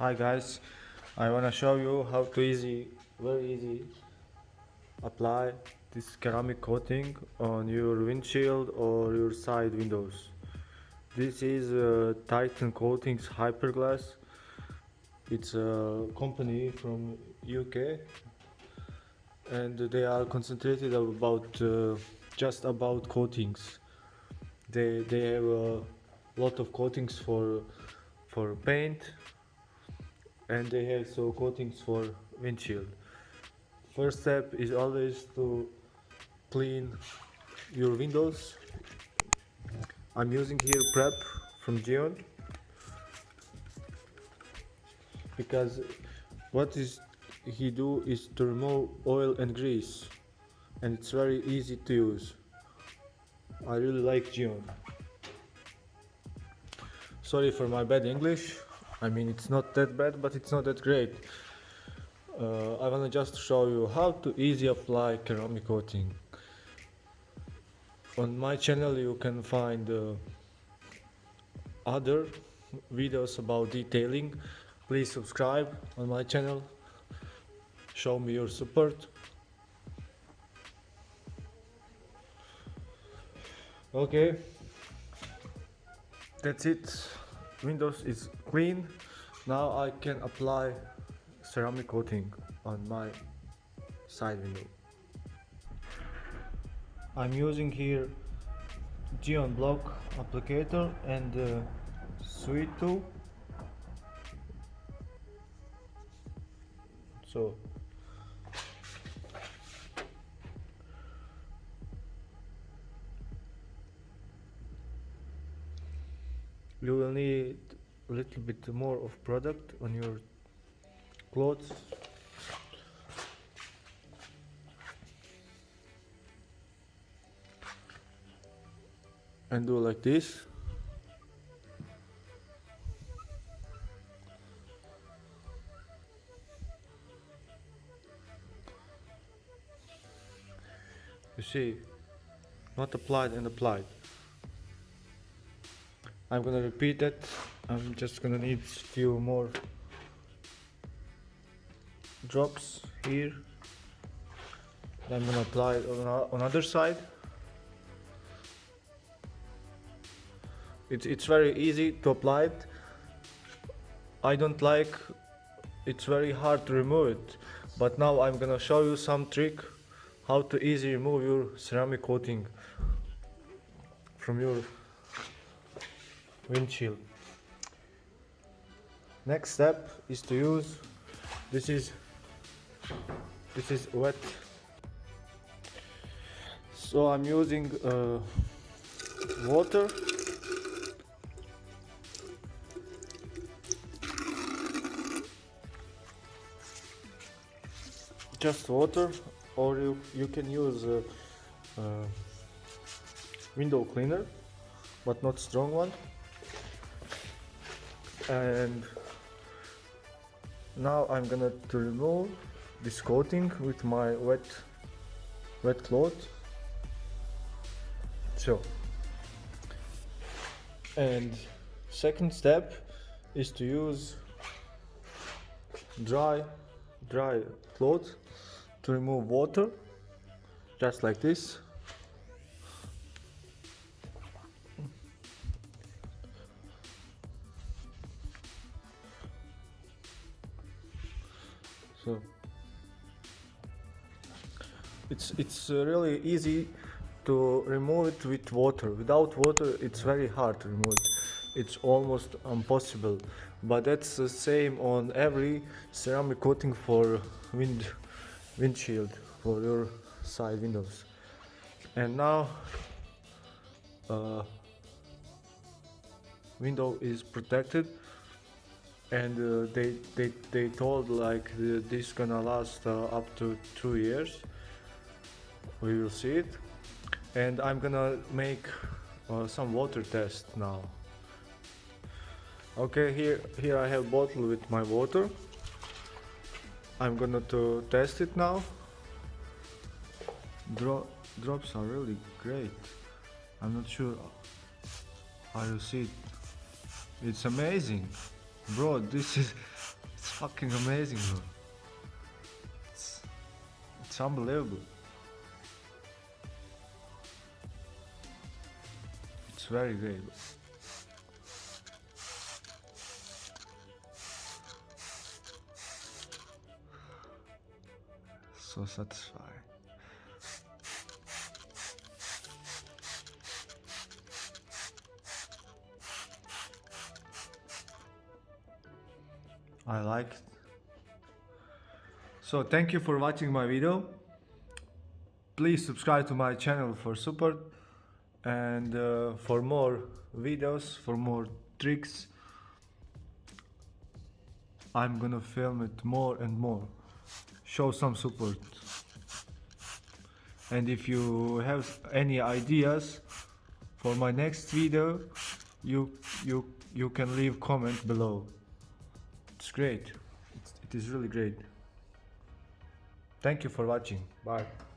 Hi guys, I wanna show you how to very easy apply this ceramic coating on your windshield or your side windows. This is Titan Coatings Hyperglass. It's a company from UK and they are concentrated about just about coatings. They have a lot of coatings for paint and they have so coatings for windshield. First step is always to clean your windows. I'm using here prep from Gion because what is he do is to remove oil and grease and it's very easy to use. I really like Gion. Sorry for my bad English. I mean it's not that bad but it's not that great. I wanna just show you how to easy apply ceramic coating. On my channel you can find other videos about detailing. Please subscribe on my channel, show me your support. Okay, that's it. Windows is clean. Now I can apply ceramic coating on my side window. I'm using here Geon block applicator and sweet tool. So you will need a little bit more of product on your clothes. And do like this. You see, not applied and applied. I'm gonna repeat that. I'm just gonna need few more drops here. Then I'm gonna apply it on other side. It's very easy to apply it. I don't like it's very hard to remove it, but now I'm gonna show you some trick how to easily remove your ceramic coating from your windshield. Next step is to use this is wet, so I'm using water. Just water, or you can use window cleaner, but not strong one. And now I'm gonna to remove this coating with my wet cloth. So, and second step is to use dry cloth to remove water, just like this. So it's really easy to remove it with water. Without water it's very hard to remove it. It's almost impossible, but that's the same on every ceramic coating for windshield, for your side windows. And now window is protected, and they told like this gonna last up to 2 years. We will see it, and I'm gonna make some water test now. Okay, here I have bottle with my water. I'm gonna to test it now. Drops are really great. I'm not sure how you see it. It's amazing, bro. fucking amazing, bro. It's unbelievable. It's very great. So satisfying. I like it. So thank you for watching my video. Please subscribe to my channel for support and for more videos, for more tricks. I'm gonna film it more and more. Show some support. And if you have any ideas for my next video, you can leave comment below. It's great. It is really great. Thank you for watching. Bye.